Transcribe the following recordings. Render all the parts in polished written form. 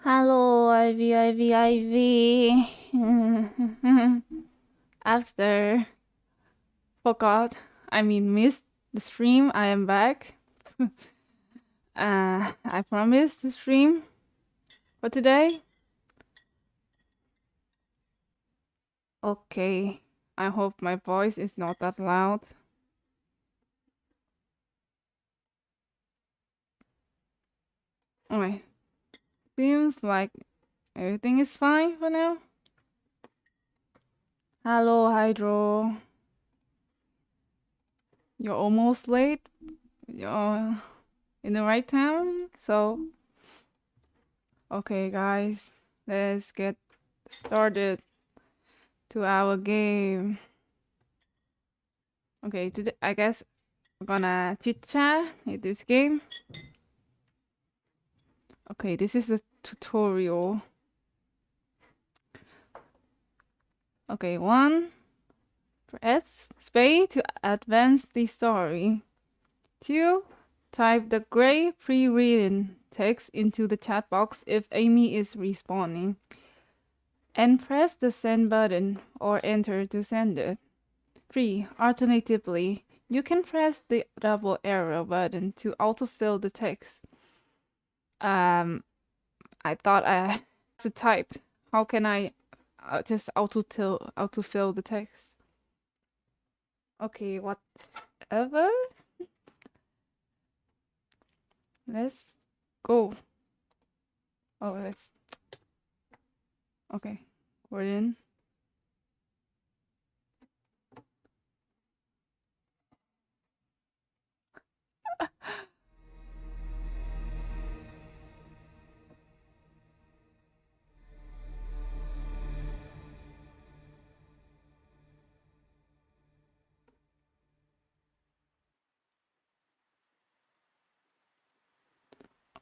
Hello, Ivy. After missed the stream, I am back. I promised to stream for today. Okay, I hope my voice is not that loud. Alright, seems like everything is fine for now. Hello, Hydro. You're almost late. You're in the right time, so okay, guys, let's get started to our game. Okay, today I guess we're gonna chit chat in this game. Okay, this is a tutorial. Okay, 1. Press space to advance the story. 2. Type the gray pre-written text into the chat box if Amy is responding. And press the send button or enter to send it. 3. Alternatively, you can press the double arrow button to autofill the text. I thought I had to type. How can I just autofill the text? Okay, whatever. Let's go. Oh, let's. Okay, we're in.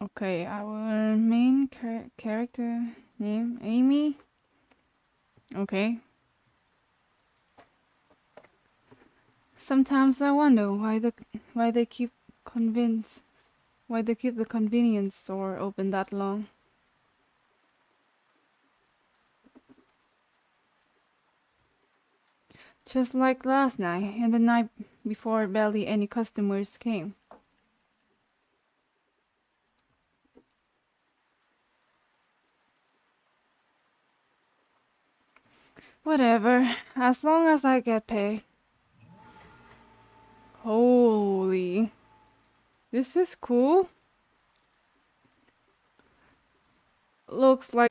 Okay, our main character name Amy. Okay. Sometimes I wonder why they keep the convenience store open that long. Just like last night and the night before, barely any customers came. Whatever, as long as I get paid. Holy. This is cool. Looks like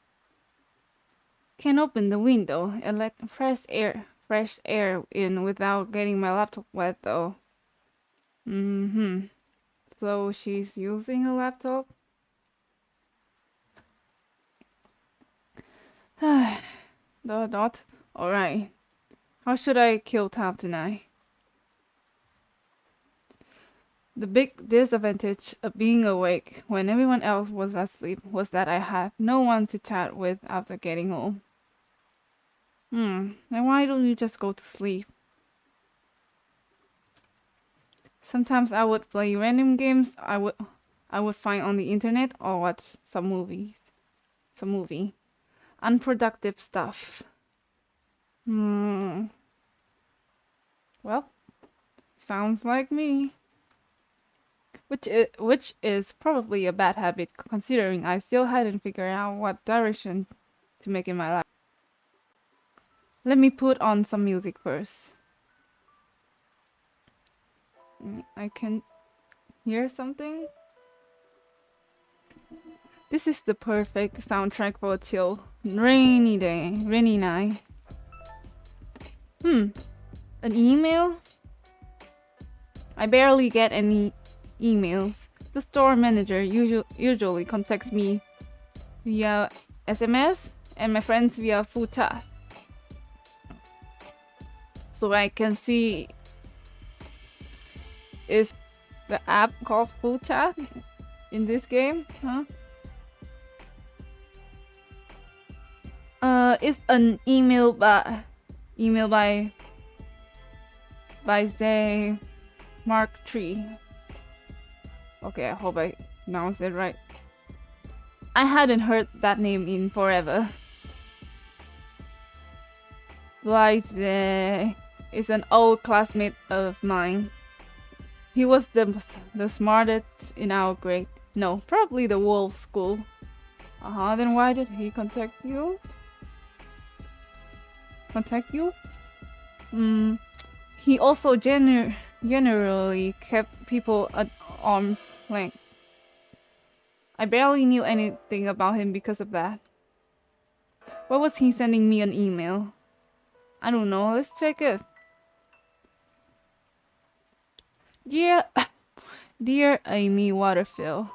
can open the window and let fresh air in without getting my laptop wet though. So she's using a laptop? Dot. Alright. How should I kill time tonight? The big disadvantage of being awake when everyone else was asleep was that I had no one to chat with after getting home. Then why don't you just go to sleep? Sometimes I would play random games I would find on the internet or watch some movie. Unproductive stuff. Well, sounds like me. Which is probably a bad habit considering I still hadn't figured out what direction to make in my life. Let me put on some music first. I can hear something. This is the perfect soundtrack for a chill rainy night. An email? I barely get any emails. The store manager usually contacts me via SMS and my friends via Vtuber. So I can see is the app called Vtuber in this game, huh? It's an email by Zay Mark 3. Okay, I hope I pronounced it right. I hadn't heard that name in forever. Blythe is an old classmate of mine. He was the smartest in our grade. No, probably the whole school. Then why did he contact you? He also generally kept people at arm's length. I barely knew anything about him because of that. Why was he sending me an email? I don't know, let's check it. Dear Amy Waterfield,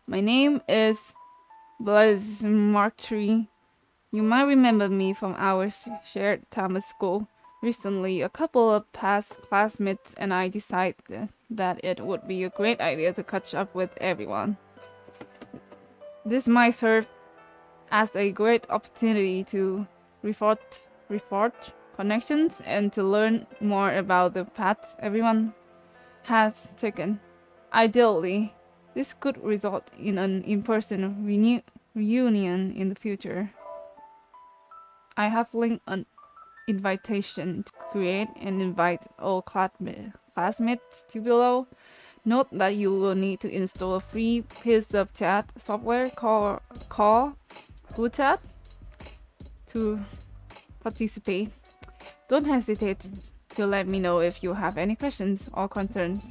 my name is Blaise Martree. You might remember me from our shared time at school. Recently, a couple of past classmates and I decided that it would be a great idea to catch up with everyone. This might serve as a great opportunity to reforge connections and to learn more about the paths everyone has taken. Ideally, this could result in an in-person reunion in the future. I have linked an invitation to create and invite all classmates to below. Note that you will need to install a free piece of chat software called Vtuber to participate. Don't hesitate to let me know if you have any questions or concerns.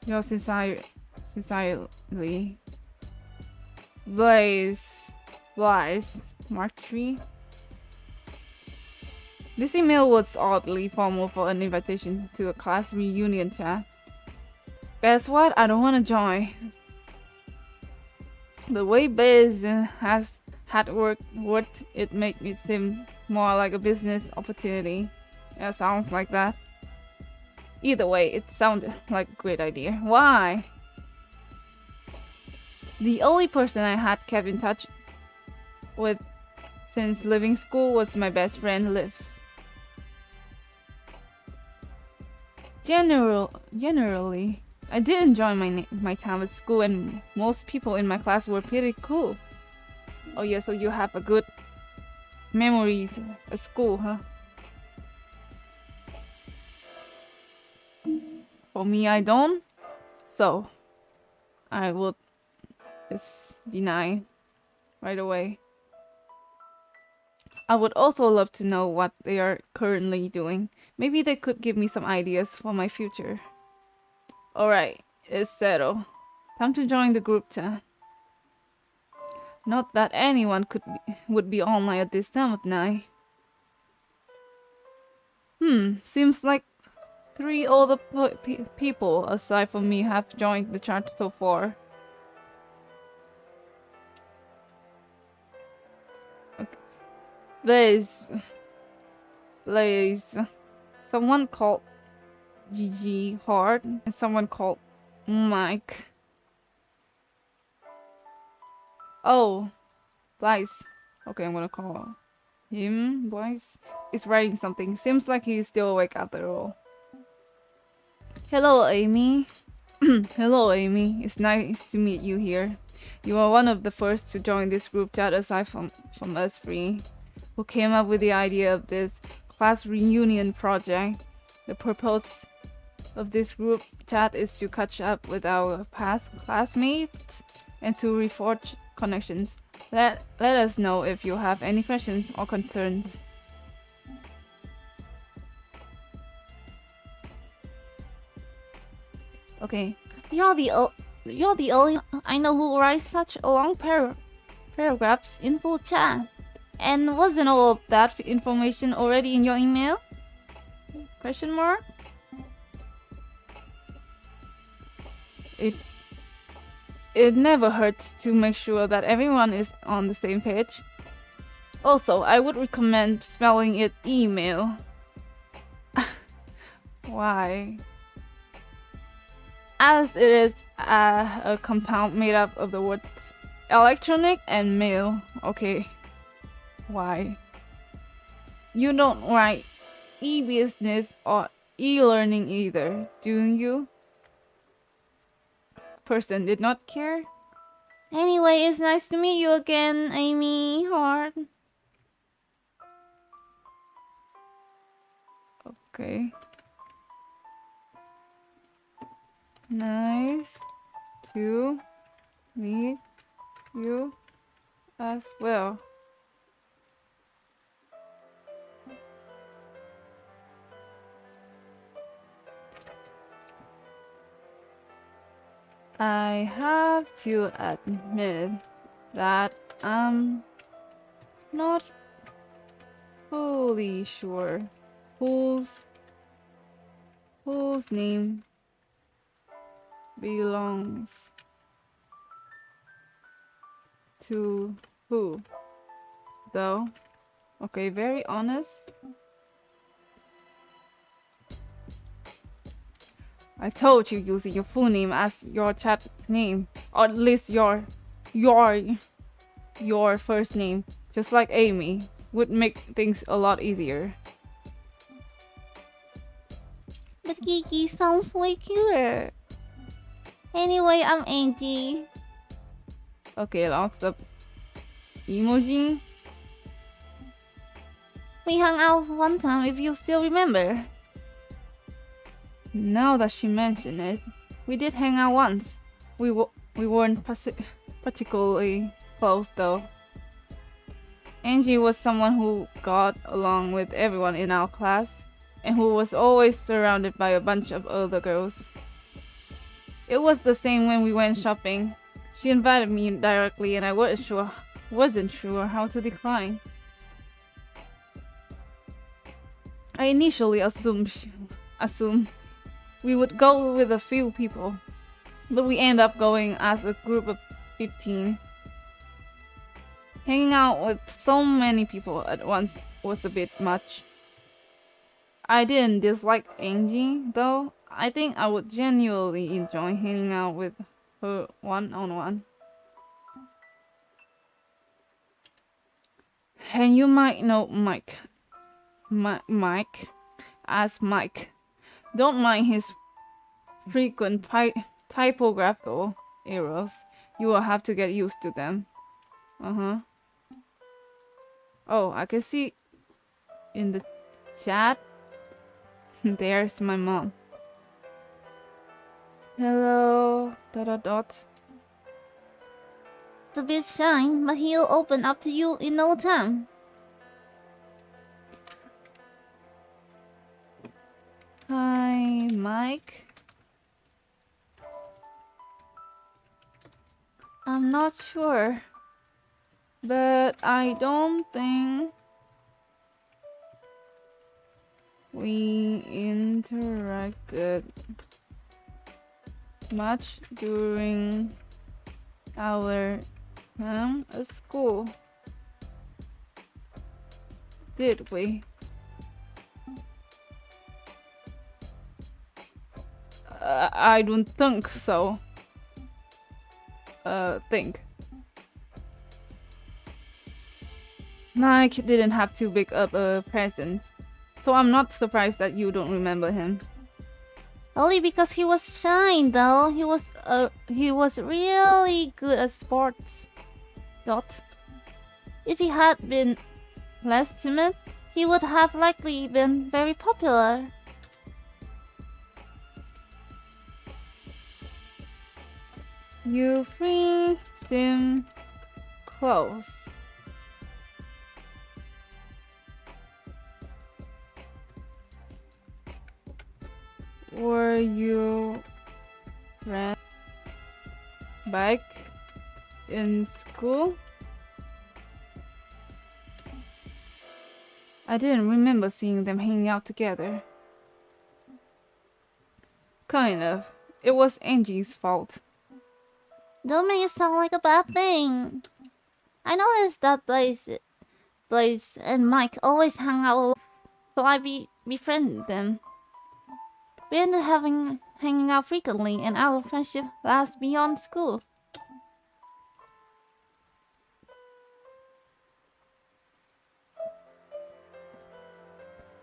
Yours sincerely, Blaise Martree. This email was oddly formal for an invitation to a class reunion chat. Guess what? I don't want to join. The way Blaise had worked, it made it seem more like a business opportunity. Yeah, sounds like that. Either way, it sounded like a great idea. Why? The only person I had kept in touch with since leaving school was my best friend Liv. Generally, I did enjoy my time at school, and most people in my class were pretty cool. Oh yeah, so you have a good memories at school, huh? For me, I don't. So, I would just deny right away. I would also love to know what they are currently doing. Maybe they could give me some ideas for my future. Alright, it's settled. Time to join the group chat. Not that anyone would be online at this time of night. Seems like 3 other people aside from me have joined the chat so far. Okay. Blaise. Someone called Gigi Hard and someone called Mike. Oh, Blaise. Okay, I'm gonna call him Blaise. Is writing something. Seems like he's still awake after all. Hello, Amy. Hello, Amy. It's nice to meet you here. You are one of the first to join this group chat aside from us three, who came up with the idea of this class reunion project. The purpose of this group chat is to catch up with our past classmates and to reforge connections. Let us know if you have any questions or concerns. Okay, you're the only I know who writes such long paragraphs in full chat. And wasn't all of that information already in your email? Question mark? It never hurts to make sure that everyone is on the same page. Also, I would recommend spelling it email. Why? As it is a compound made up of the words electronic and mail. Okay. Why? You don't write e-business or e-learning either, do you? person did not care. Anyway, it's nice to meet you again, Amy Hart. Okay. Nice to meet you as well. I have to admit that I'm not fully sure whose name belongs to who, though. Okay, very honest. I told you using your full name as your chat name, or at least your first name, just like Amy, would make things a lot easier. But Kiki sounds way cuter. Anyway, I'm Angie. Okay, lots of emoji. We hung out one time if you still remember. Now that she mentioned it, we did hang out once. We weren't particularly close though. Angie was someone who got along with everyone in our class and who was always surrounded by a bunch of other girls. It was the same when we went shopping. She invited me directly and I wasn't sure how to decline. I initially assumed we would go with a few people, but we end up going as a group of 15. Hanging out with so many people at once was a bit much. I didn't dislike Angie, though. I think I would genuinely enjoy hanging out with her one-on-one. And you might know Mike. Mike as Mike. Don't mind his frequent typographical errors. You will have to get used to them. Oh, I can see in the chat. There's my mom. Hello. ... It's a bit shy, but he'll open up to you in no time. Hi, Mike. I'm not sure, but I don't think we interacted much during our time at school, did we? I don't think so. Think. Nike didn't have too big of a presence, so I'm not surprised that you don't remember him. Only because he was shy, though. He was really good at sports. If he had been less timid, he would have likely been very popular. You three seem close. Were you friends back in school? I didn't remember seeing them hanging out together. Kind of. It was Angie's fault. Don't make it sound like a bad thing. I noticed that Blaze and Mike always hang out, so I befriended them. We ended up hanging out frequently, and our friendship lasts beyond school.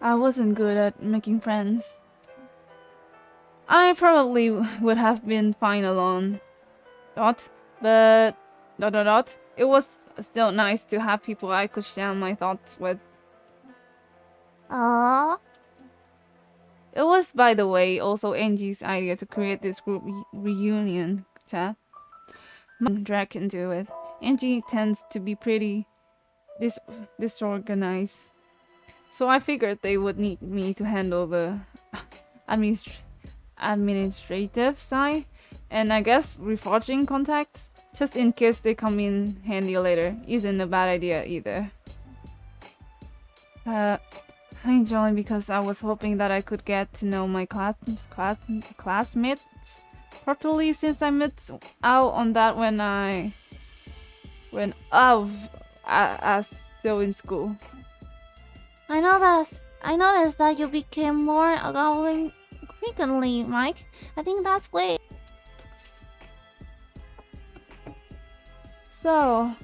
I wasn't good at making friends. I probably would have been fine alone. but it was still nice to have people I could share my thoughts with. Aww. It was, by the way, also Angie's idea to create this group reunion chat. Drag into it. Angie tends to be pretty disorganized, so I figured they would need me to handle the administrative side, and I guess reforging contacts, just in case they come in handy later, isn't a bad idea either. I joined because I was hoping that I could get to know my classmates properly, since I missed out on that when I was still in school. I noticed that you became more outgoing frequently, Mike. I think that's way. So,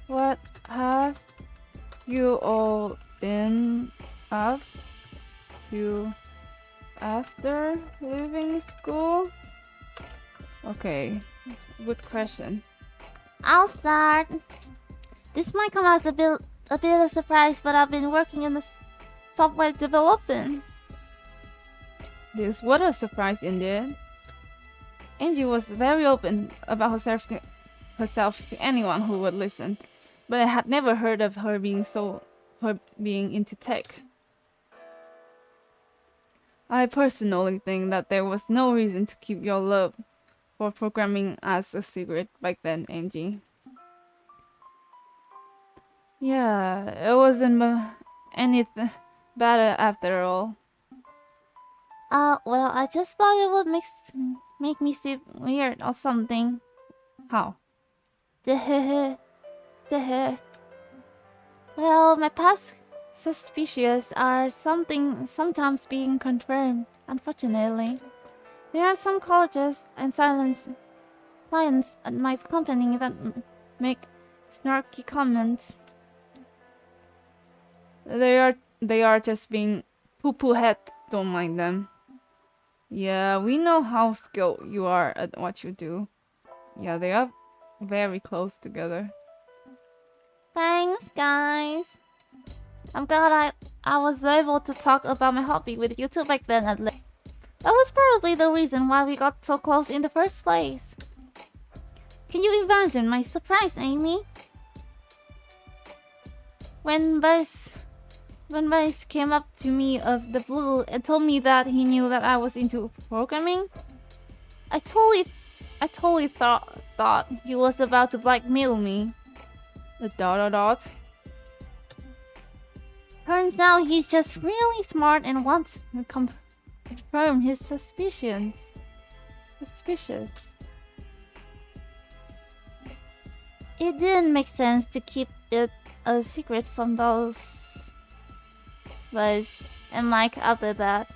what have you all been up to after leaving school? Okay, good question. I'll start. This might come as a bit of a surprise, but I've been working in the software development. This was a surprise indeed. Angie was very open about herself to anyone who would listen, but I had never heard of her being into tech. I personally think that there was no reason to keep your love for programming as a secret back then, Angie. Yeah, it wasn't anything bad after all. Well, I just thought it would make me seem weird or something. How? Well, my past suspicions are sometimes being confirmed, unfortunately. There are some colleges and clients at my company that make snarky comments. They are just being poo-poo heads. Don't mind them. Yeah, we know how skilled you are at what you do. Yeah, they are very close together. Thanks, guys. I'm glad I was able to talk about my hobby with you two back then at least. That was probably the reason why we got so close in the first place. Can you imagine my surprise, Amy? When Buzz came up to me of the blue and told me that he knew that I was into programming, I totally thought he was about to blackmail me. The ... Turns out he's just really smart and wants to confirm his suspicions. Suspicious. It didn't make sense to keep it a secret from both Buzz and Mike after that.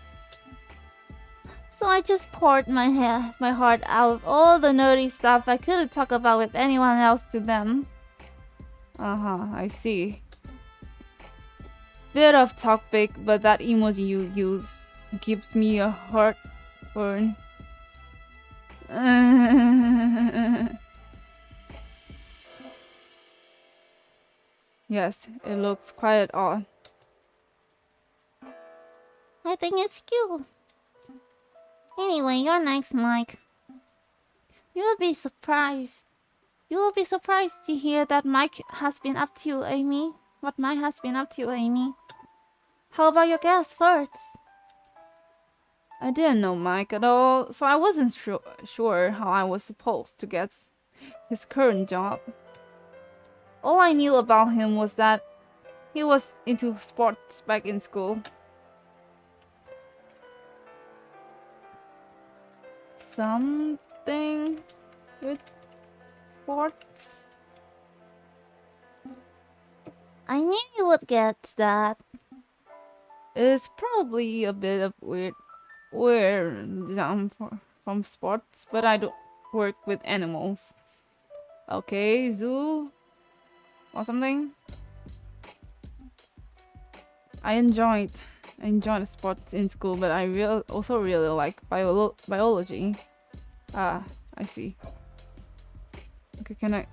So I just poured my heart out of all the nerdy stuff I couldn't talk about with anyone else to them. I see. Bit of topic, but that emoji you use gives me a heartburn. Yes, it looks quite odd. I think it's cute. Anyway, you're next, Mike. You will be surprised. You will be surprised to hear that Mike has been up to, Amy. What Mike has been up to, Amy. How about your guess first? I didn't know Mike at all, so I wasn't sure how I was supposed to get his current job. All I knew about him was that he was into sports back in school. Something with sports? I knew you would get that. It's probably a bit of weird jump from sports, but I don't work with animals. Okay, zoo or something. I enjoyed sports in school, but I also really like biology. I I see. Okay, can I?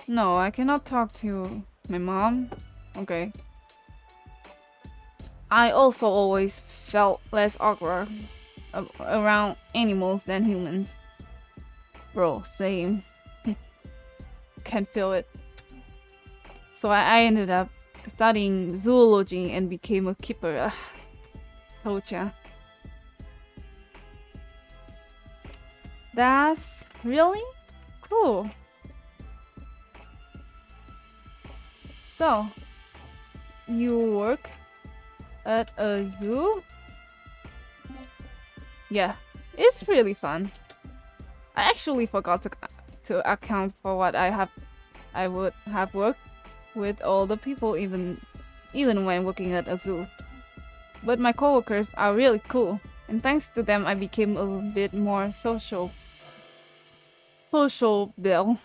No, I cannot talk to my mom. Okay. I also always felt less awkward around animals than humans. Bro, same. Can feel it. So I ended up studying zoology and became a keeper. Told ya. That's really cool. So, you work at a zoo? Yeah, it's really fun. I actually forgot to account for what I would have worked with all the people even when working at a zoo. But my coworkers are really cool, and thanks to them I became a bit more social Bill.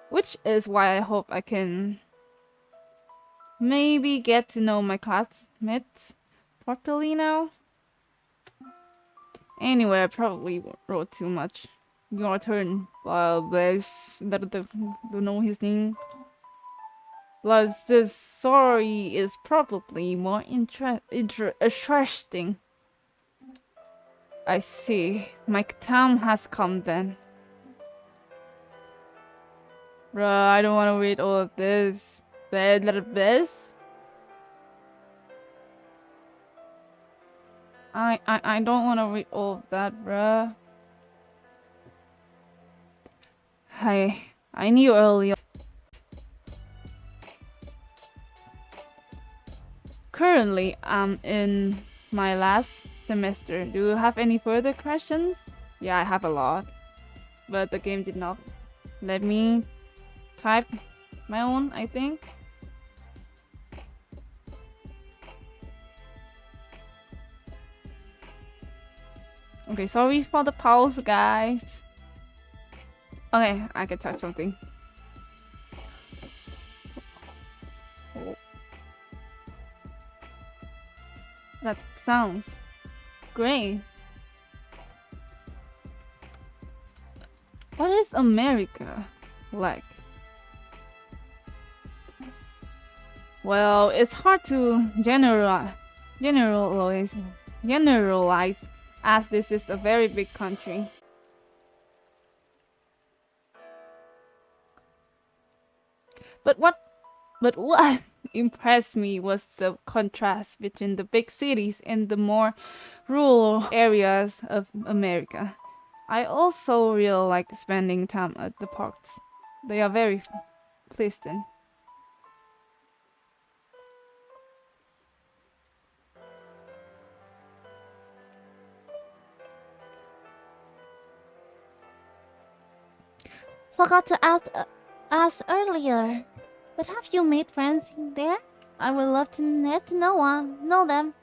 Which is why I hope I can maybe get to know my classmates properly now. Anyway, I probably wrote too much. Your turn. Don't know his name. Plus, this story is probably more interesting. I see. My time has come then. Bruh, I don't want to read all of this. This? I don't want to read all of that, bruh. I knew earlier. Currently, I'm in my last semester. Do you have any further questions? Yeah, I have a lot. But the game did not let me type my own, I think. Okay, sorry for the pause, guys. Okay, I can type something. Oh. That sounds great. What is America like? Well, it's hard to generalize as this is a very big country. But what impressed me was the contrast between the big cities and the more rural areas of America. I also really like spending time at the parks. They are very pleasant. Forgot to ask earlier. But have you made friends there? I would love to get to know them.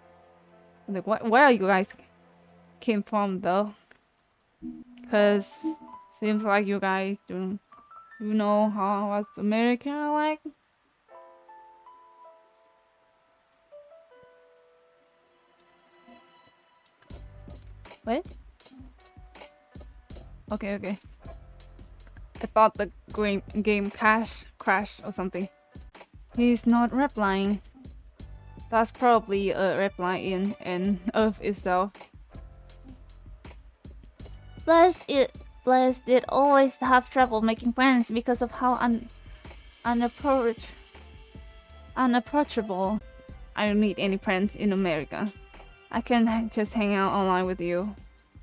Like, where you guys came from, though? Cause seems like you guys do you know how was America like? What? Okay. I thought the game crashed or something. He's not replying. That's probably a reply in and of itself. Blaze did always have trouble making friends because of how unapproachable. I don't need any friends in America. I can just hang out online with you.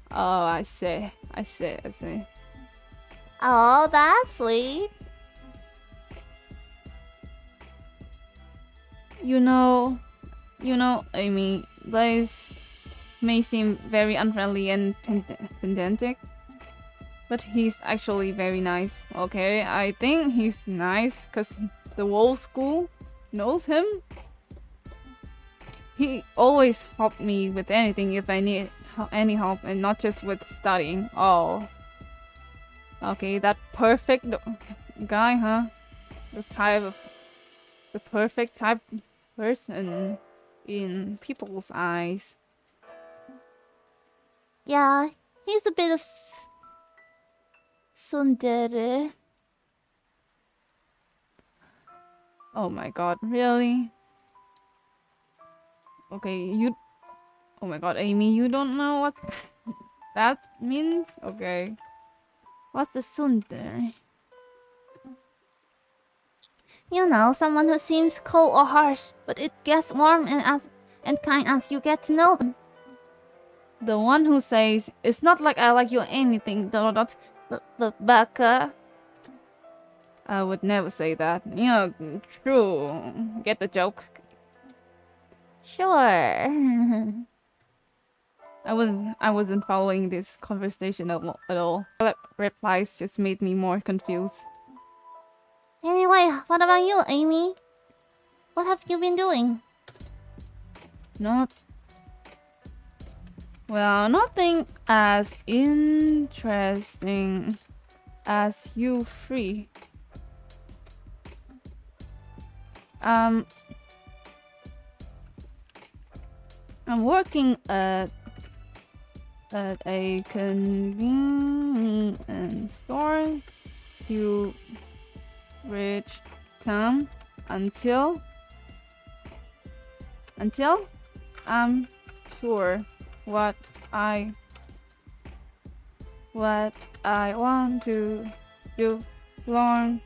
Oh, I see. Oh, that's sweet. You know, Amy, Blaze may seem very unfriendly and pedantic, but he's actually very nice. Okay, I think he's nice because the whole school knows him. He always helped me with anything if I need any help, and not just with studying. Oh, okay, that perfect guy, huh? The perfect type person. in people's eyes. Yeah, he's a bit of tsundere. Oh my god, really? Okay, you... Oh my god, Amy, you don't know what that means? Okay. What's the tsundere? You know, someone who seems cold or harsh, but it gets warm and kind as you get to know them. The one who says, it's not like I like you or anything, dot dot dot, baka. I would never say that. Yeah, true. Get the joke? Sure. I wasn't following this conversation at all. The replies just made me more confused. Anyway, what about you, Amy? What have you been doing? Not... Well, nothing as interesting as you three. I'm working at a convenience store to bridge time until I'm sure what I want to do long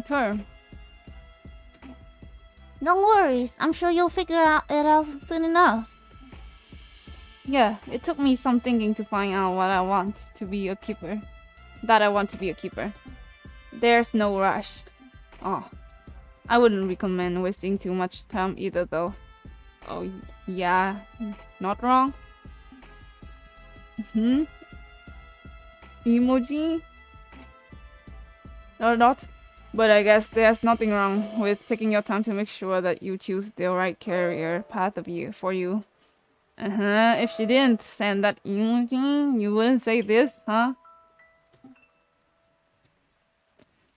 term. No worries, I'm sure you'll figure it out soon enough. Yeah, it took me some thinking to find out what I want to be a keeper. That I want to be a keeper. There's no rush. Oh, I wouldn't recommend wasting too much time either though. Oh, yeah, not wrong. Emoji? Or not? But I guess there's nothing wrong with taking your time to make sure that you choose the right career path for you. If she didn't send that emoji, you wouldn't say this, huh?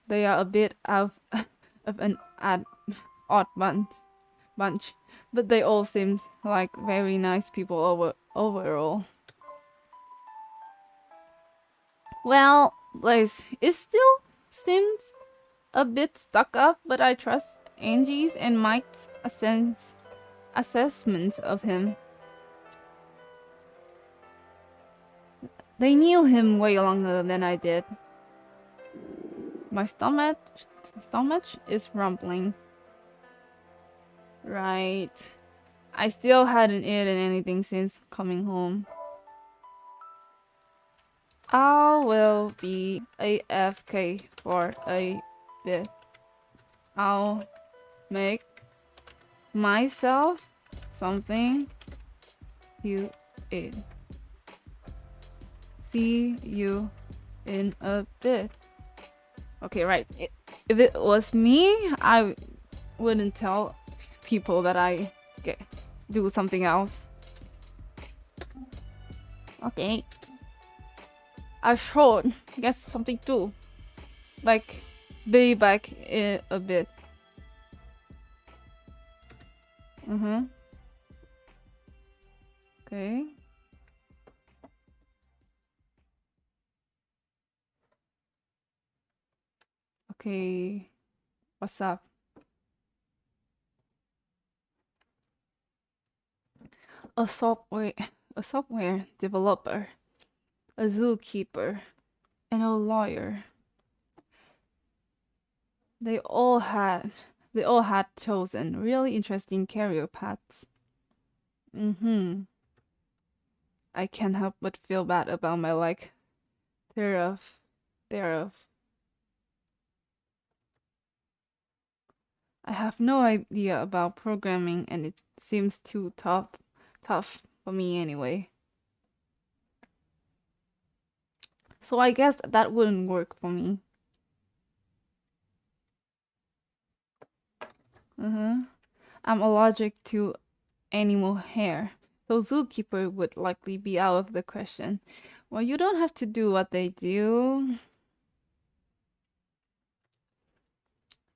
They are a bit of an odd bunch, but they all seem like very nice people overall. Well, Blaze, it still seems a bit stuck up, but I trust Angie's and Mike's assessments of him. They knew him way longer than I did. My stomach is rumbling. Right. I still hadn't eaten anything since coming home. I will be AFK for a bit. I'll make myself something to eat. See you in a bit. Okay, right. If it was me, I wouldn't tell people that I do something else. Okay. I should get something too. Like, be back in a bit. Okay. Okay. What's up? A software developer, a zookeeper, and a lawyer. They all had chosen really interesting career paths. I can't help but feel bad about my thereof. I have no idea about programming and it seems too tough for me anyway. So I guess that wouldn't work for me. I'm allergic to animal hair, so zookeeper would likely be out of the question. Well, you don't have to do what they do.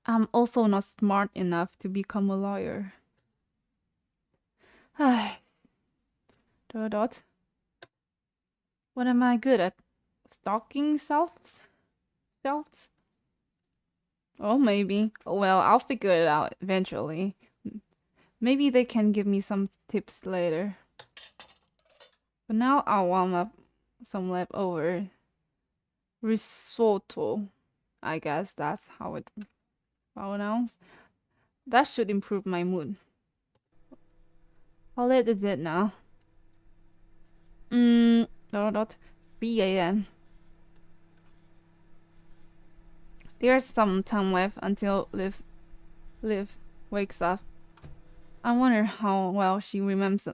I'm also not smart enough to become a lawyer. Dot. What am I good at? Stalking shelves? Shelves? Oh, maybe. Well, I'll figure it out eventually. Maybe they can give me some tips later. But now I'll warm up some leftover risotto. I guess that's how it pronounced. That should improve my mood. How late is it now? 3 a.m. There's some time left until Liv wakes up. I wonder how well she remembers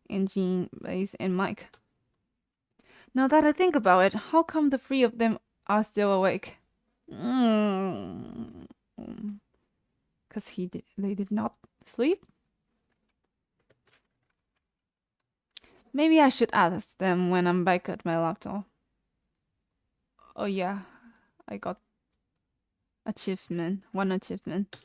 Angie, Blaze, and Mike. Now that I think about it, how come the three of them are still awake? Cause they did not sleep? Maybe I should ask them when I'm back at my laptop. Oh yeah, I got one achievement.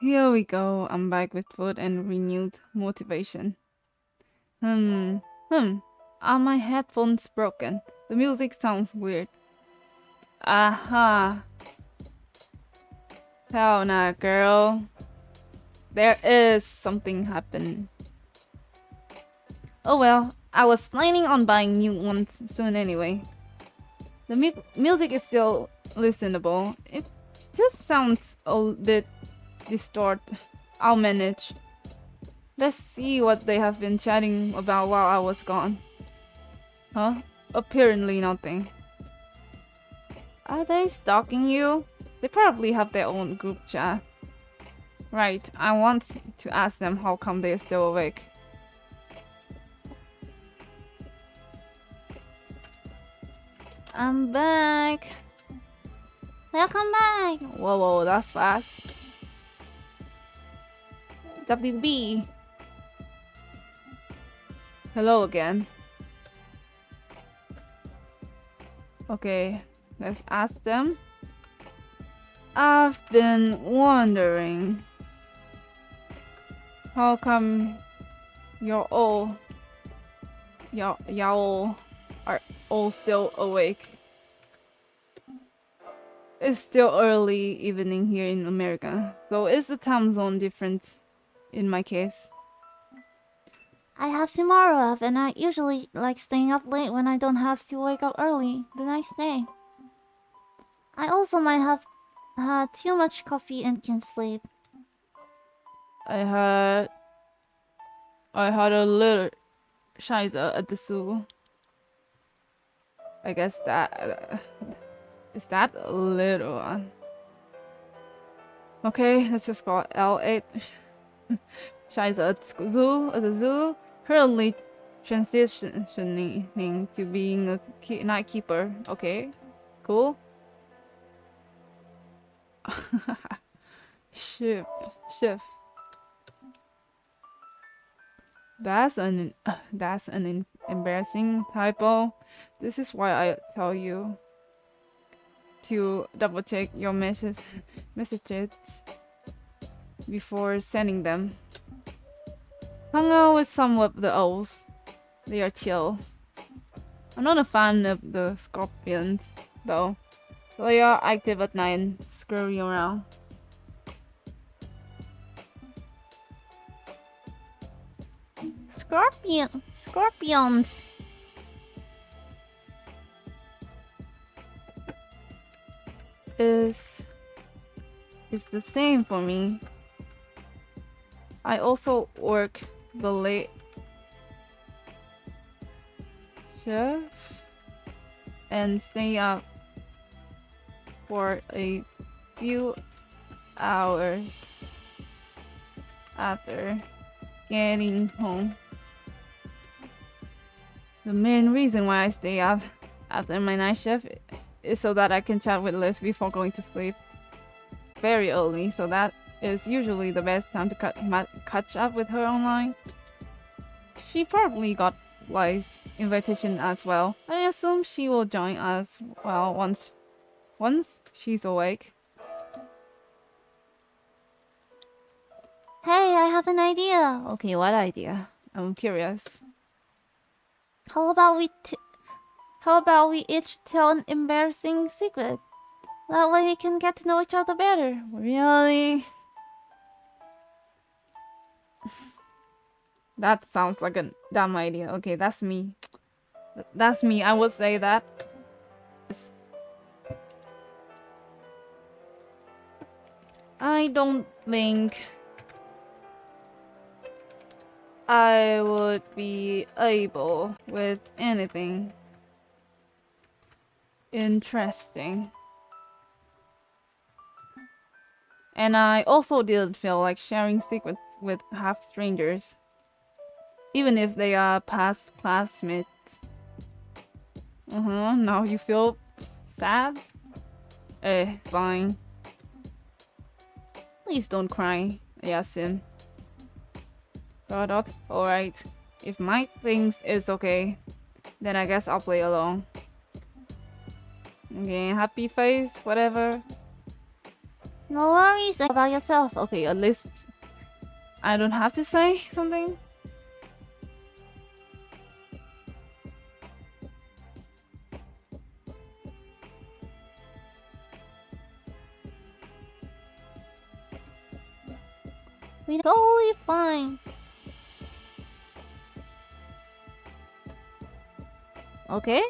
Here we go, I'm back with food and renewed motivation. Are my headphones broken? The music sounds weird. Aha! Hell nah, girl. There is something happening. Oh well, I was planning on buying new ones soon anyway. The music is still listenable. It just sounds a bit distorted. I'll manage. Let's see what they have been chatting about while I was gone. Huh? Apparently nothing. Are they stalking you? They probably have their own group chat. Right, I want to ask them how come they're still awake. I'm back. Welcome back. Whoa, that's fast. WB. Hello again. Okay, let's ask them. I've been wondering, how come y'all are all still awake? It's still early evening here in America, so is the time zone different in my case? I have tomorrow off, and I usually like staying up late when I don't have to wake up early the next day. I also might have had too much coffee and can't sleep. I had a little shiza at the zoo. I guess that is that a little one. Okay, let's just call it L8. Shiza at the zoo. Currently transitioning to being a night keeper. Okay, cool. Shift. That's an embarrassing typo. This is why I tell you to double check your messages before sending them. Hung out with some of the owls. They are chill. I'm not a fan of the scorpions though. They are active at night, scurrying around. Scorpions. Is the same for me. I also work the late shift and stay up for a few hours after getting home. The main reason why I stay up after my night shift is so that I can chat with Liv before going to sleep very early, so that is usually the best time to catch up with her online. She probably got Li's invitation as well. I assume she will join us once once she's awake. Hey, I have an idea. Okay, what idea? I'm curious. How about we each tell an embarrassing secret? That way we can get to know each other better. Really? That sounds like a dumb idea. Okay, that's me. That's me. I would say that. I don't think I would be able with anything interesting. And I also didn't feel like sharing secrets with half strangers, even if they are past classmates. Now you feel sad? Fine. Please don't cry, Yasin. Alright. If Mike thinks it's okay, then I guess I'll play along. Okay, happy face, whatever. No worries about yourself. Okay, at least I don't have to say something. We're totally fine. Okay.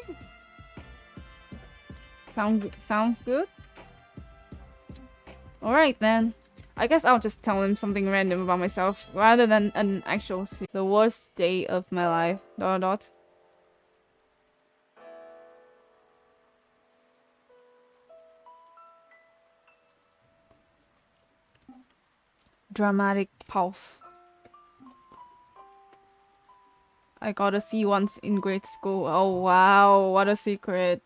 Sounds good. Alright then. I guess I'll just tell him something random about myself rather than an actual the worst day of my life. ... Dramatic pause. I got a C once in grade school. Oh wow, what a secret. ...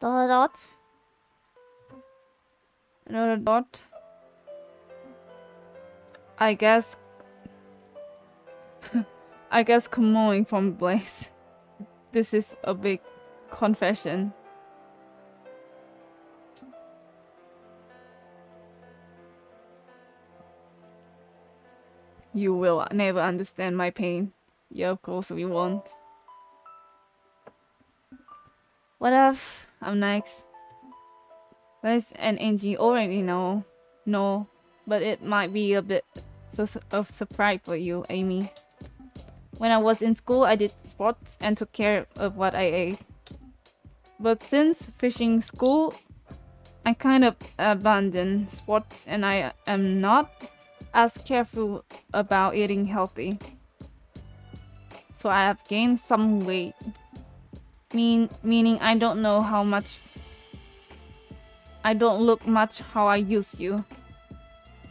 I guess Kumoing from Blaze. This is a big confession. You will never understand my pain. Yeah, of course we won't. What if I'm next? Liz and Angie already know. No, but it might be a bit of surprise for you, Amy. When I was in school, I did sports and took care of what I ate. But since finishing school, I kind of abandoned sports and I am not as careful about eating healthy. So I have gained some weight. Meaning I don't know how much. I don't look much how I used to.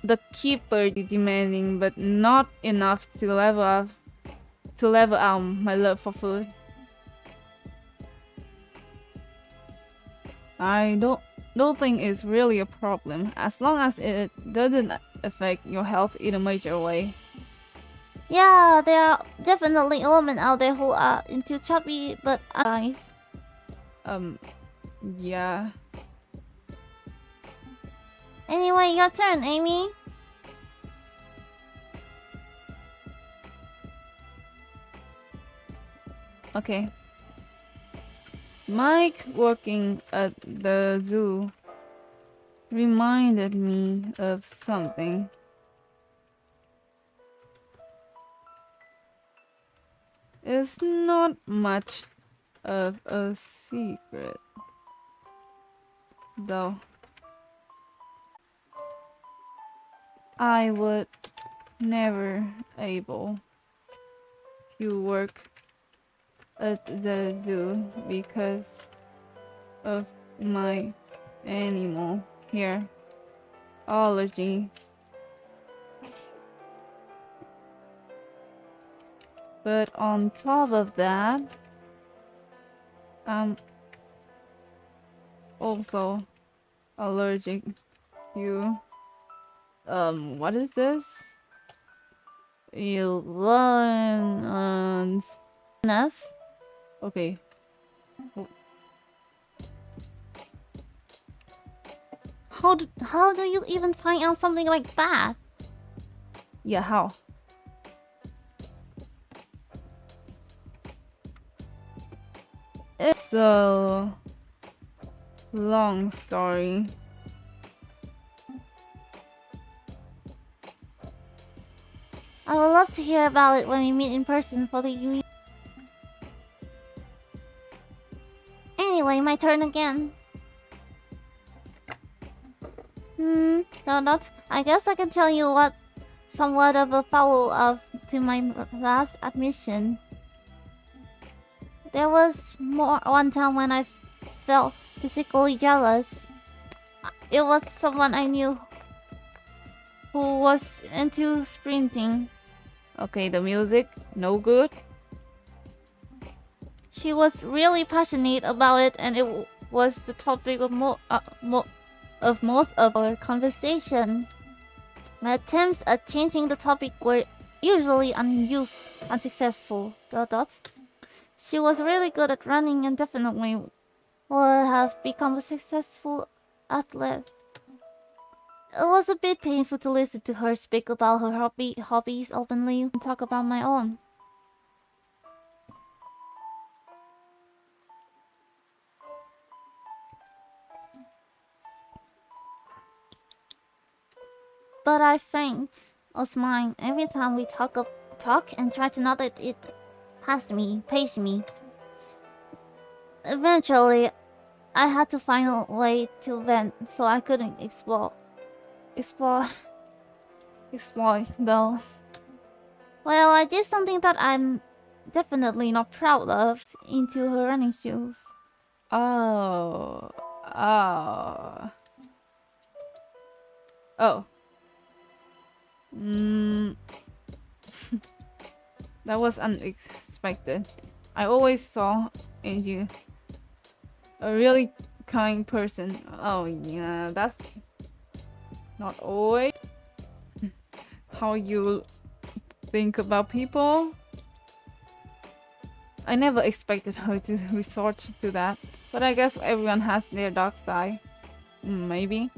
The keeper demanding, but not enough to level out my love for food. I don't think it's really a problem as long as it doesn't affect your health in a major way. Yeah, there are definitely women out there who are into chubby but eyes. Yeah. Anyway, your turn, Amy. Okay. Mike working at the zoo reminded me of something. It's not much of a secret, though. I would never able to work at the zoo because of my animal hair allergy. But on top of that, I'm also allergic to what is this? Illness. Okay. how do you even find out something like that? Yeah, how? It's a long story. I would love to hear about it when we meet in person for the reunion. Anyway, my turn again. I guess I can tell you what somewhat of a follow-up to my last admission. There was one time when I felt physically jealous. It was someone I knew who was into sprinting. Okay, the music, no good. She was really passionate about it, and it was the topic of most of our conversation. My attempts at changing the topic were usually unsuccessful. ... She was really good at running and definitely would have become a successful athlete. It was a bit painful to listen to her speak about her hobbies openly and talk about my own. But I faint or smile every time we talk and try to not let it pace me. Eventually, I had to find a way to vent, so I couldn't explore though. Well, I did something that I'm definitely not proud of. Into her running shoes. Oh. Oh. Oh. That was unexpected. I always saw in you a really kind person. Oh yeah, that's not always how you think about people. I never expected her to resort to that, but I guess everyone has their dark side. Maybe.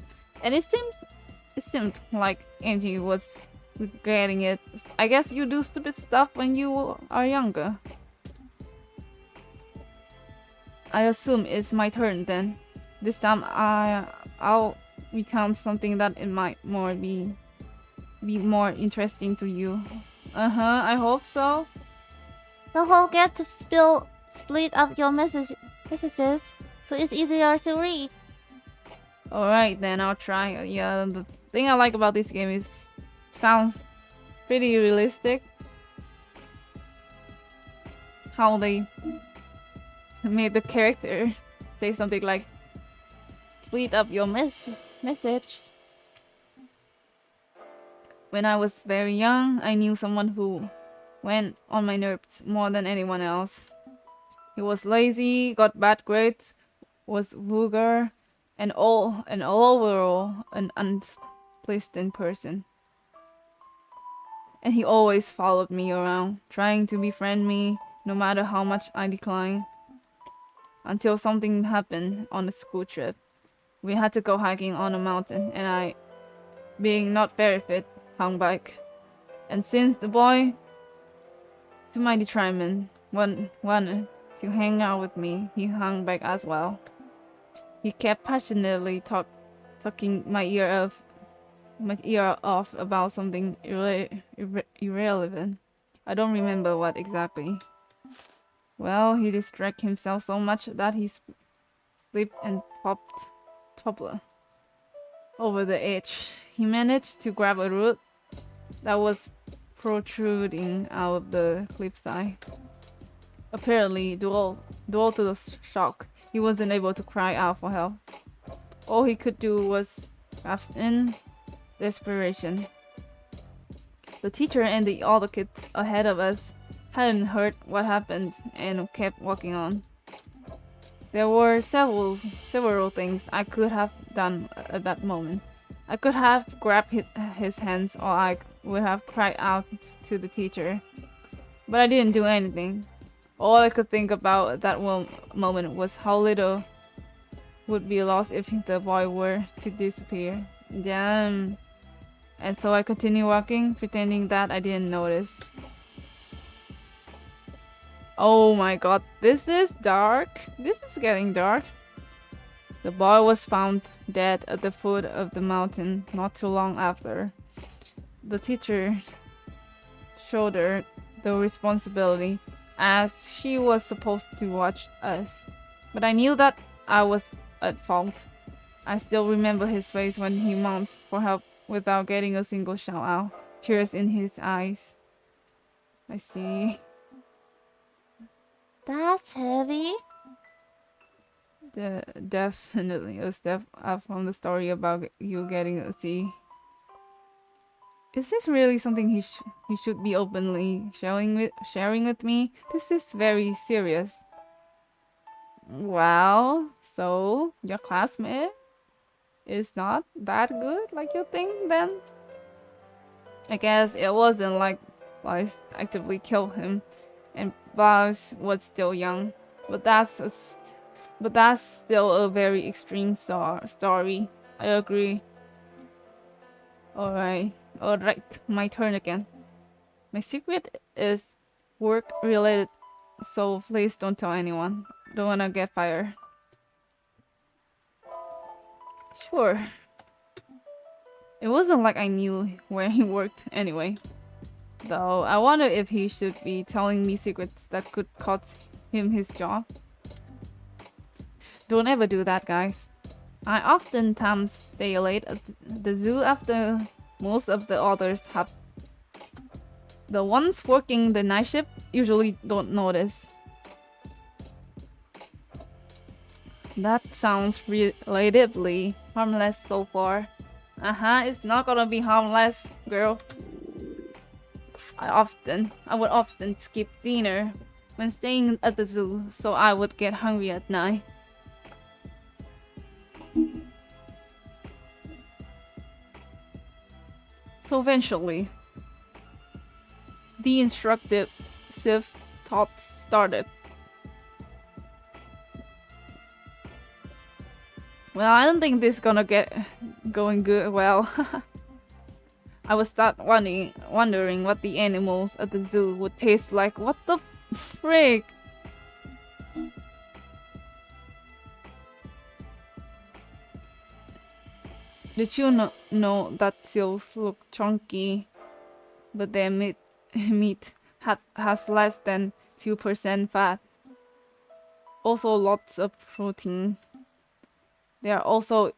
And it seemed like Angie was regretting it. I guess you do stupid stuff when you are younger. I assume it's my turn then. This time I'll recount something that it might be more interesting to you. I hope so. The whole get to split up your messages so it's easier to read. Alright then, I'll try. Yeah, the thing I like about this game is sounds pretty realistic. How they made the character say something like split up your message. When I was very young, I knew someone who went on my nerves more than anyone else. He was lazy, got bad grades, was vulgar, and overall an unpleasant person. And he always followed me around, trying to befriend me, no matter how much I declined. Until something happened on the school trip. We had to go hiking on a mountain, and I, being not very fit, hung back. And since the boy, to my detriment, wanted to hang out with me, he hung back as well. He kept passionately talking my ear off about something irrelevant. I don't remember what exactly. Well, he distracted himself so much that he slipped and toppled over the edge. He managed to grab a root that was protruding out of the cliffside. Apparently, due to the shock, he wasn't able to cry out for help. All he could do was gasp in desperation. The teacher and the other kids ahead of us hadn't heard what happened and kept walking on. There were several things I could have done at that moment. I could have grabbed his hands, or I would have cried out to the teacher. But I didn't do anything. All I could think about at that moment was how little would be lost if the boy were to disappear. Damn. And so I continue walking, pretending that I didn't notice. Oh my god, this is dark. This is getting dark. The boy was found dead at the foot of the mountain not too long after. The teacher shouldered the responsibility as she was supposed to watch us. But I knew that I was at fault. I still remember his face when he mounts for help without getting a single shout out. Tears in his eyes. I see. That's heavy. Definitely a step up from the story about you getting a C. Is this really something he should be openly sharing with me? This is very serious. Well, so your classmate is not that good like you think then? I guess it wasn't like Blythe actively killed him and Blythe was still young. But that's still a very extreme story. I agree. Alright, my turn again. My secret is work related, so please don't tell anyone. Don't wanna get fired. Sure. It wasn't like I knew where he worked anyway. Though I wonder if he should be telling me secrets that could cost him his job. Don't ever do that, guys. I oftentimes stay late at the zoo after most of the others have. The ones working the night shift usually don't notice. That sounds relatively harmless so far. It's not gonna be harmless, girl. I would often skip dinner when staying at the zoo, so I would get hungry at night. So eventually, the instructive thoughts started. Well, I don't think this is gonna get going good well. I would start wondering what the animals at the zoo would taste like. What the frick? Did you know that seals look chunky, but their meat has less than 2% fat? Also lots of protein. There are also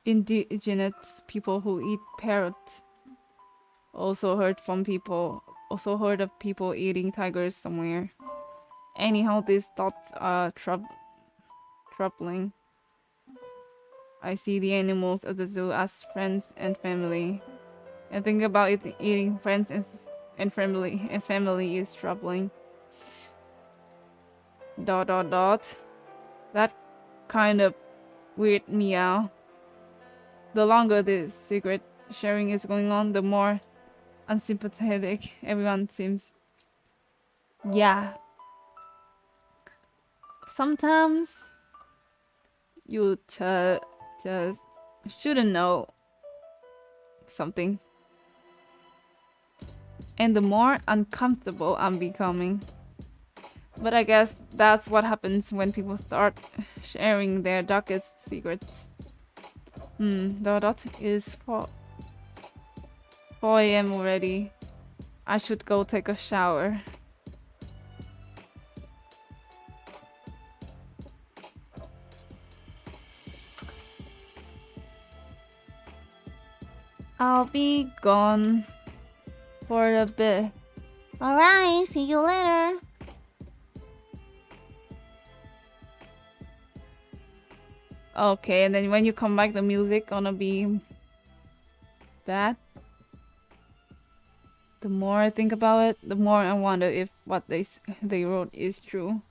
indigenous people who eat parrots. Also heard of people eating tigers somewhere. Anyhow, these thoughts are troubling. I see the animals at the zoo as friends and family. And think about eating friends and family is troubling. ... That kind of weird me out. The longer this secret sharing is going on, the more unsympathetic everyone seems. Yeah. Sometimes you just shouldn't know something. And the more uncomfortable I'm becoming. But I guess that's what happens when people start sharing their darkest secrets. The dot is 4 a.m. already. I should go take a shower. I'll be gone for a bit. Alright, see you later. Okay, and then when you come back, the music gonna be bad. The more I think about it, the more I wonder if what they wrote is true.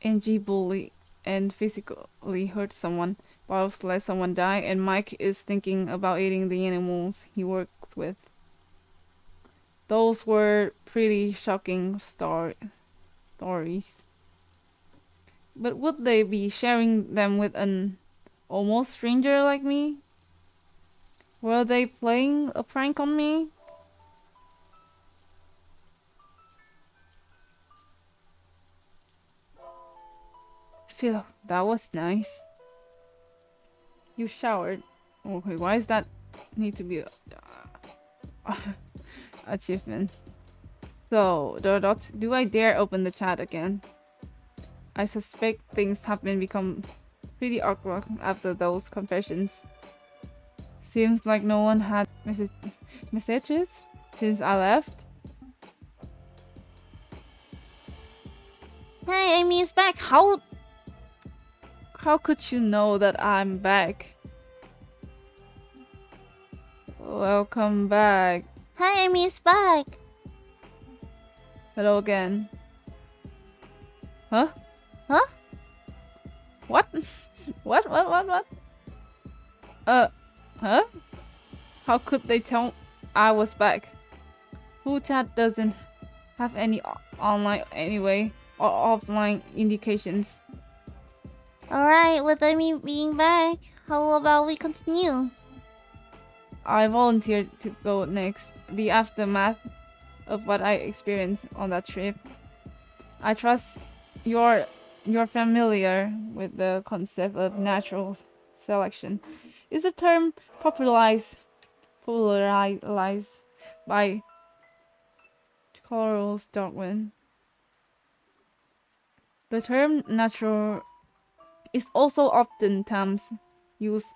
Angie bullied and physically hurt someone, whilst let someone die, and Mike is thinking about eating the animals he worked with. Those were pretty shocking stories. But would they be sharing them with an almost stranger like me? Were they playing a prank on me? Phew, that was nice. You showered. Okay, why does that need to be a achievement? So, do I dare open the chat again? I suspect things have become pretty awkward after those confessions. Seems like no one had messages since I left. Hey, Amy is back. How could you know that I'm back? Welcome back. Hey, Amy is back. Hello again. Huh? Huh? What? What? Huh? How could they tell I was back? Chat doesn't have any online anyway, or offline indications. Alright, with Amy being back, how about we continue? I volunteered to go next. The aftermath of what I experienced on that trip. I trust you're familiar with the concept of natural selection. Is a term popularized by Charles Darwin. The term natural is also oftentimes used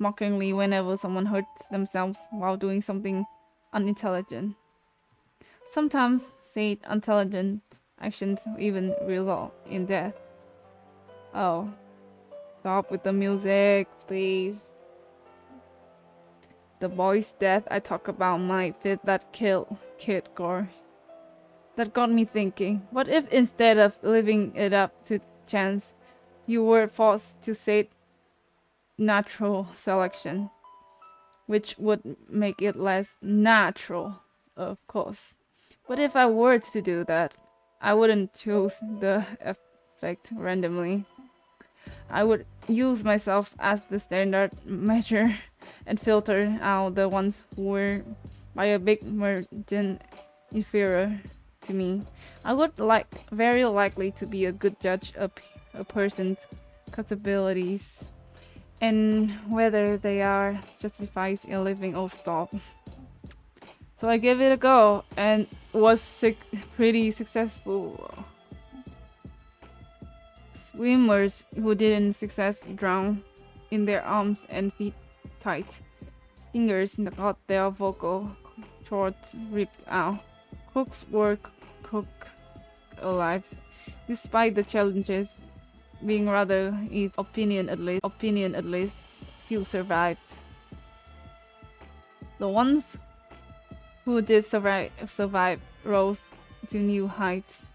mockingly whenever someone hurts themselves while doing something unintelligent. Sometimes said intelligent actions even result in death. Oh, stop with the music, please. The boy's death I talk about might fit that kid gore. That got me thinking, what if instead of leaving it up to chance, you were forced to say natural selection, which would make it less natural, of course. But if I were to do that, I wouldn't choose the effect randomly. I would use myself as the standard measure and filter out the ones who were by a big margin inferior to me. I would very likely to be a good judge of a person's capabilities and whether they are justified in living or stop. So I gave it a go and was pretty successful. Swimmers who didn't success drown in their arms and feet tight. Stingers got their vocal cords ripped out. Cooks were cooked alive, despite the challenges being rather his opinion at least, few survived. The ones who did survive rose to new heights.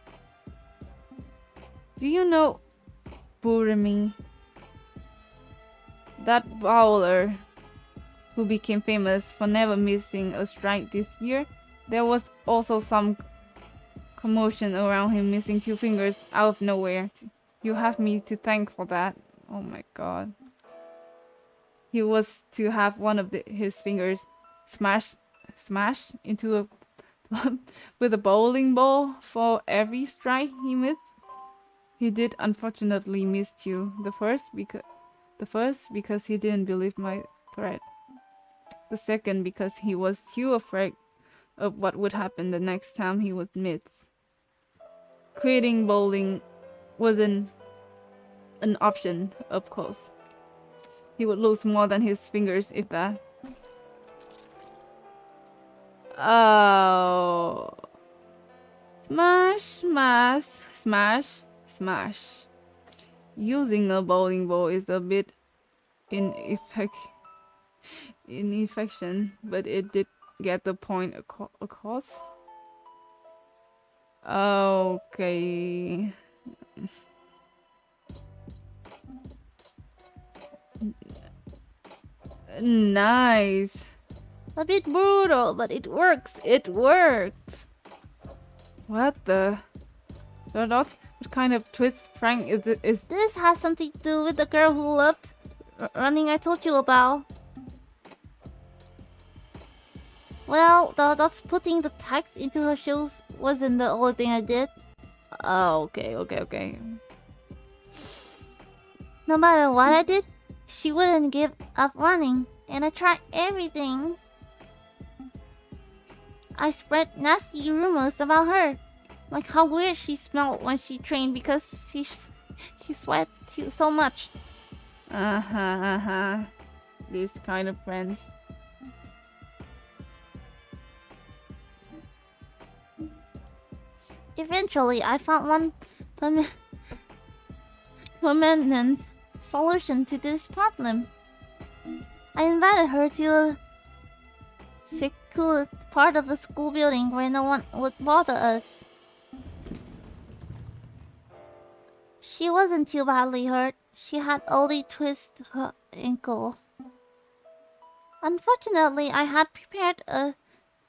Do you know Burimi? That bowler who became famous for never missing a strike this year? There was also some commotion around him missing 2 fingers out of nowhere. You have me to thank for that. Oh my god. He was to have one of his fingers smashed into a with a bowling ball for every strike he missed. He did unfortunately miss 2. The first because he didn't believe my threat. The second because he was too afraid of what would happen the next time he would miss. Quitting bowling wasn't an option, of course. He would lose more than his fingers if that. Oh. Smash. Using a bowling ball is a bit inefficient, but it did get the point across. Okay. Nice. A bit brutal, but it works. It worked. What the? The What kind of twist prank is This has something to do with the girl who loved running I told you about. Well, that's putting the tags into her shoes wasn't the only thing I did. Oh, okay. No matter what I did, she wouldn't give up running, and I tried everything. I spread nasty rumors about her, like how weird she smelled when she trained because she sweat so much. These kind of friends. Eventually, I found one permanent solution to this problem. I invited her to a secluded part of the school building where no one would bother us. She wasn't too badly hurt. She had only twisted her ankle. Unfortunately, I had prepared a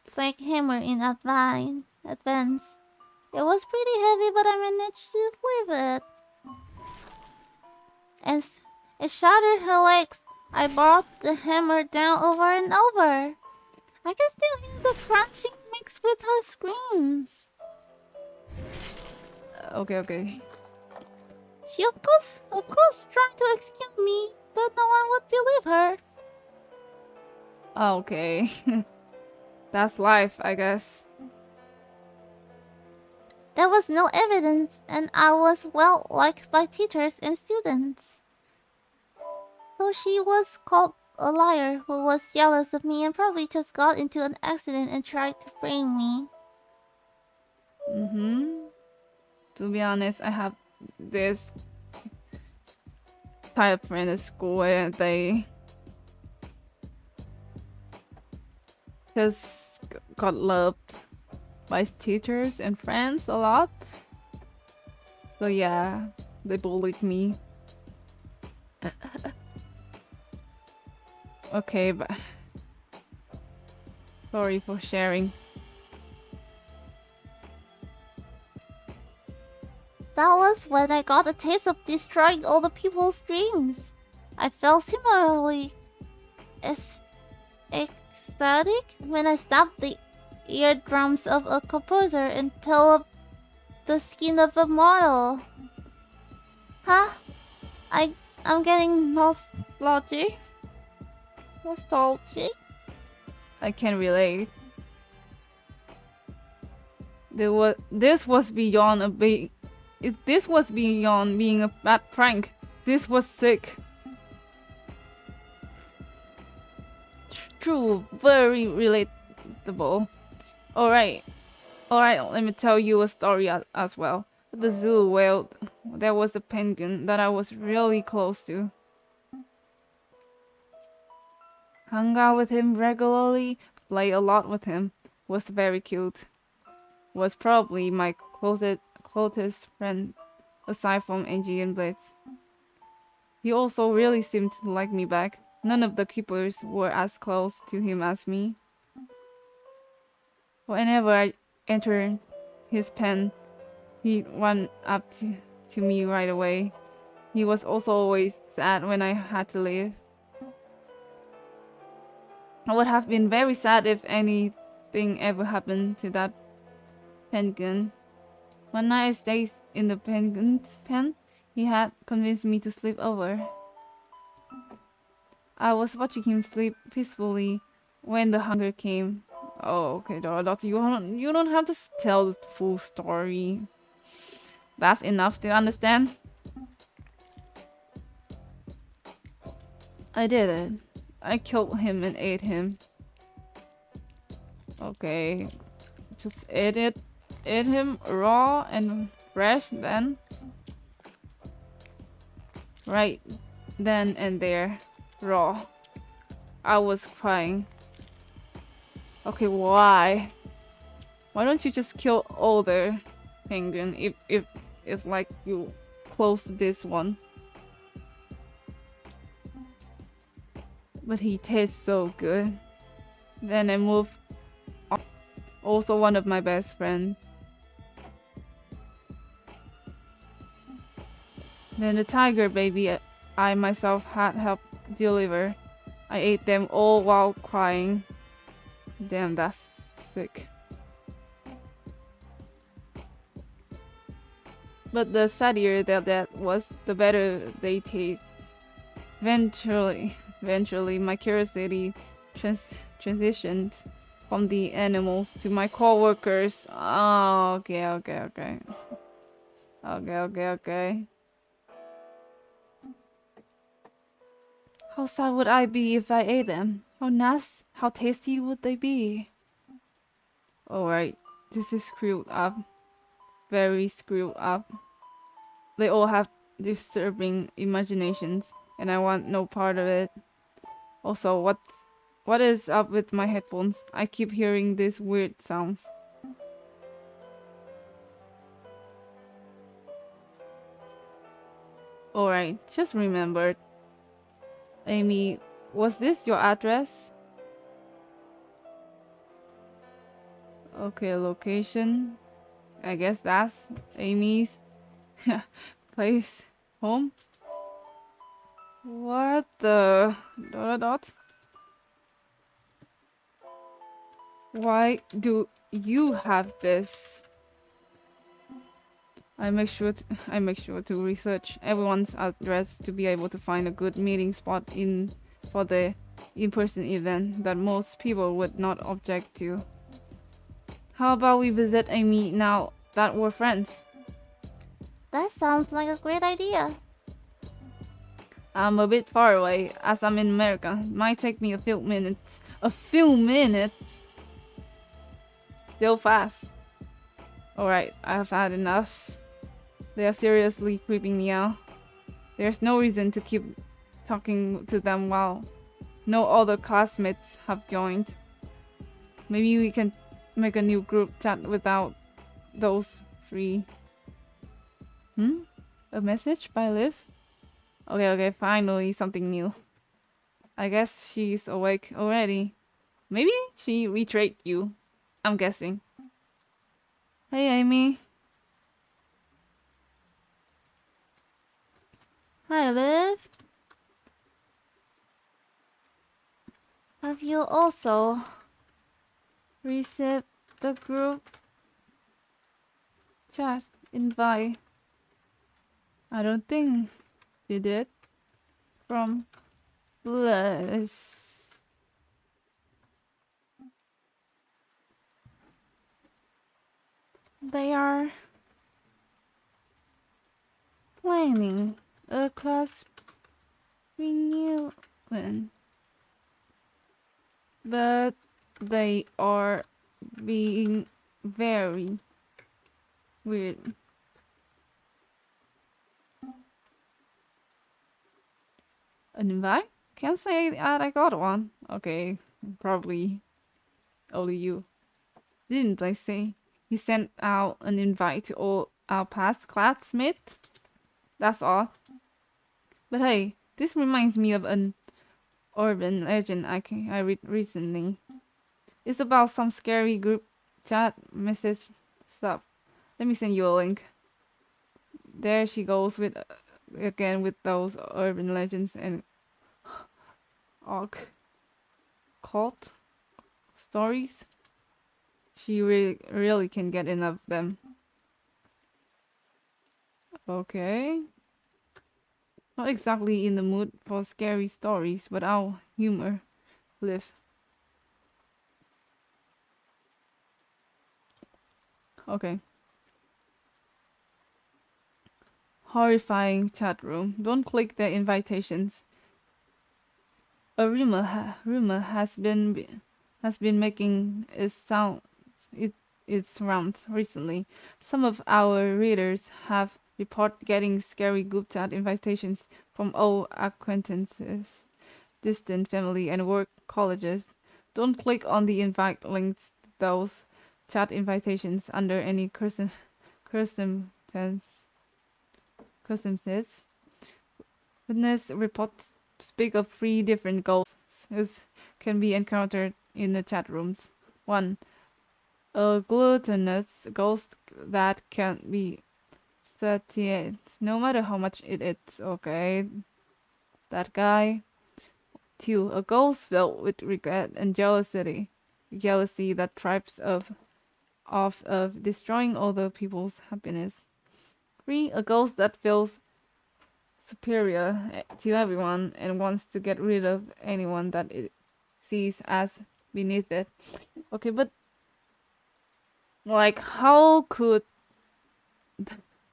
sledgehammer in advance. It was pretty heavy, but I managed to leave it. As it shattered her legs, I brought the hammer down over and over. I can still hear the crunching mixed with her screams. Okay. She of course tried to excuse me, but no one would believe her. Okay. That's life, I guess. There was no evidence, and I was well liked by teachers and students. So she was called a liar who was jealous of me and probably just got into an accident and tried to frame me. To be honest, I have this type of friend at school where they just got loved by teachers and friends a lot. So yeah, they bullied me. Okay, but sorry for sharing. That was when I got a taste of destroying all the people's dreams. I felt similarly ecstatic when I stabbed the eardrums of a composer and peeled up the skin of a model. Huh? I'm getting nostalgic. I can relate. This was beyond being a bad prank. This was sick. True, very relatable. Alright, let me tell you a story as well. At the zoo, well, there was a penguin that I was really close to. Hung out with him regularly, played a lot with him, was very cute. Was probably my closest friend, aside from Angie and Blitz. He also really seemed to like me back. None of the keepers were as close to him as me. Whenever I entered his pen, he'd run up to me right away. He was also always sad when I had to leave. I would have been very sad if anything ever happened to that penguin. One night I stayed in the penguin's pen. He had convinced me to sleep over. I was watching him sleep peacefully when the hunger came. Oh, okay, Dot, you don't have to tell the full story. That's enough to understand. I did it. I killed him and ate him. Okay, just ate him raw and fresh then. Right then and there, raw. I was crying. Okay, why? Why don't you just kill all the penguin if like you close this one? But he tastes so good. Then I move on. Also one of my best friends. Then the tiger baby I myself had helped deliver. I ate them all while crying. Damn, that's sick. But the sadder that was, the better they taste. Eventually, my curiosity transitioned from the animals to my co-workers. Oh, okay. Okay. How sad would I be if I ate them? How nice, how tasty would they be? Alright, this is screwed up. Very screwed up. They all have disturbing imaginations, and I want no part of it. Also, what is up with my headphones? I keep hearing these weird sounds. Alright, just remembered. Amy, was this your address? Okay, location. I guess that's Amy's place. Home? What the dot? Why do you have this? I make sure to research everyone's address to be able to find a good meeting spot for the in-person event that most people would not object to. How about we visit Amy now that we're friends? That sounds like a great idea. I'm a bit far away as I'm in America. Might take me a few minutes. A few minutes? Still fast. Alright, I have had enough. They are seriously creeping me out. There's no reason to keep talking to them while no other classmates have joined. Maybe we can make a new group chat without those three. A message by Liv? Okay, finally something new. I guess she's awake already. Maybe she betrayed you. I'm guessing. Hey, Amy. Hi, Liv. Have you also Received the group chat invite? I don't think she did. From Bliss. They are planning a class reunion, but they are being very weird. An invite? Can't say that I got one. Okay, probably only you. Didn't I say he sent out an invite to all our past classmates? That's all. But hey, this reminds me of an urban legend I read recently. It's about some scary group chat message stuff. Let me send you a link. There she goes with again with those urban legends and occult stories. She really can get enough of them. Okay. Not exactly in the mood for scary stories, but our humor live. Okay. Horrifying chat room. Don't click the invitations. A rumor has been making its rounds recently. Some of our readers have reported getting scary group chat invitations from old acquaintances, distant family, and work colleges. Don't click on the invite links to those chat invitations under any circumstances. Witness reports speak of 3 different ghosts can be encountered in the chat rooms. 1. A gluttonous ghost that can be 38. No matter how much it is, okay? That guy. 2. A ghost filled with regret and jealousy. Jealousy that thrives off of destroying other people's happiness. 3. A ghost that feels superior to everyone and wants to get rid of anyone that it sees as beneath it. Okay, but like, how could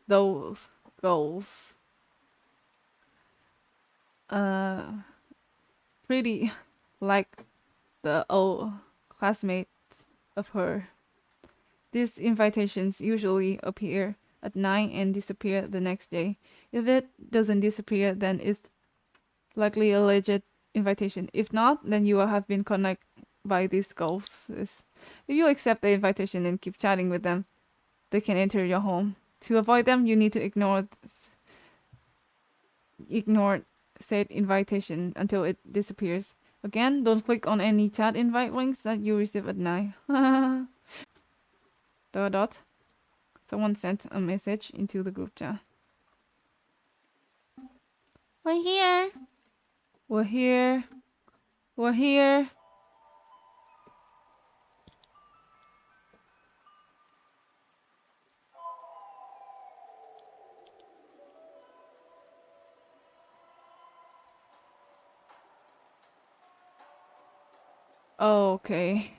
those goals pretty like the old classmates of her? These invitations usually appear at night and disappear the next day. If it doesn't disappear, then it's likely a legit invitation. If not, then you will have been connected by these ghosts. If you accept the invitation and keep chatting with them, they can enter your home. To avoid them, you need to ignore said invitation until it disappears. Again, don't click on any chat invite links that you receive at night. Dot dot. Someone sent a message into the group chat. We're here. We're here. We're here. Okay.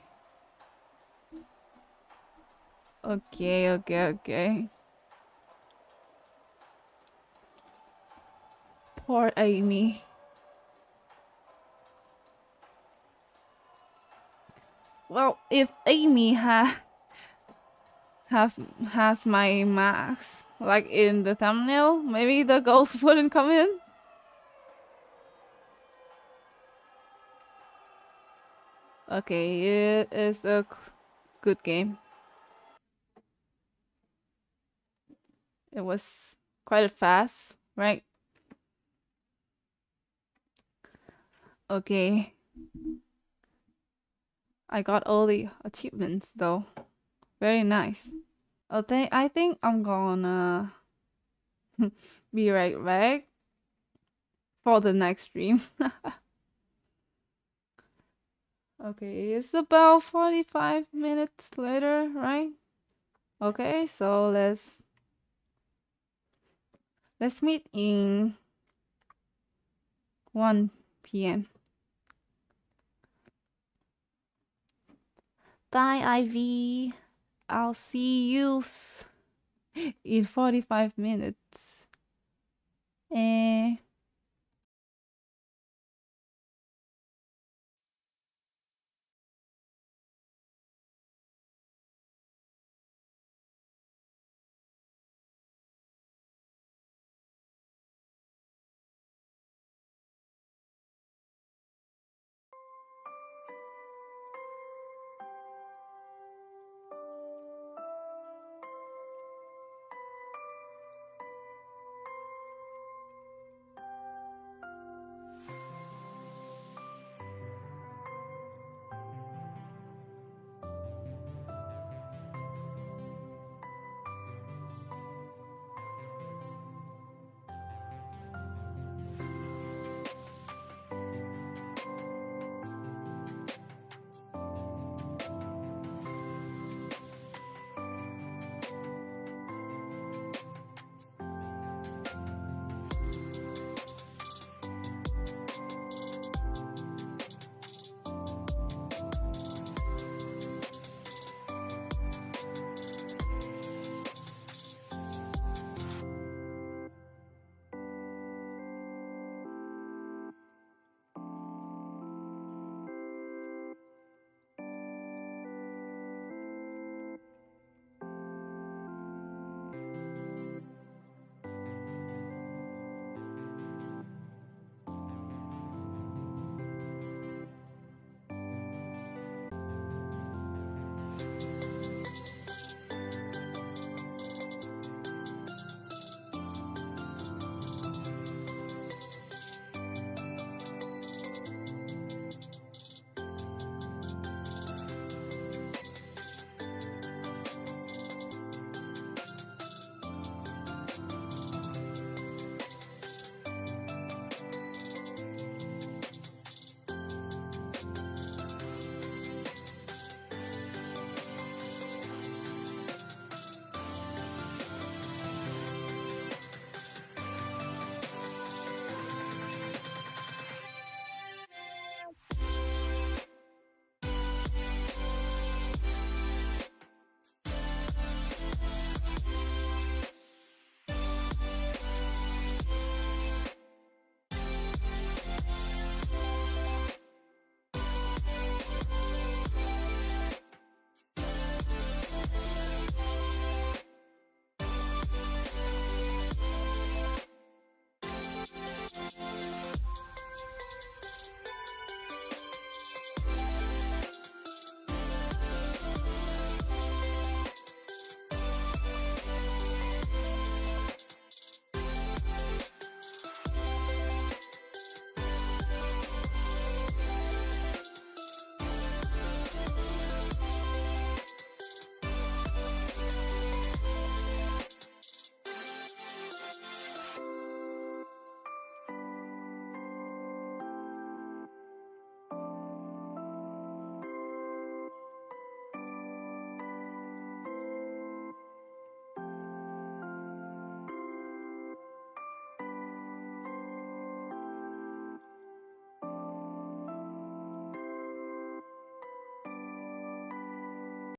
Okay. Poor Amy. Well, if Amy has my mask like in the thumbnail, maybe the ghost wouldn't come in. Okay, it is a good game. It was quite fast, right? Okay. I got all the achievements though. Very nice. Okay, I think I'm gonna be right back for the next stream. Okay, it's about 45 minutes later, right? Okay, so let's meet in 1 p.m. Bye, Ivy. I'll see you in 45 minutes. Eh.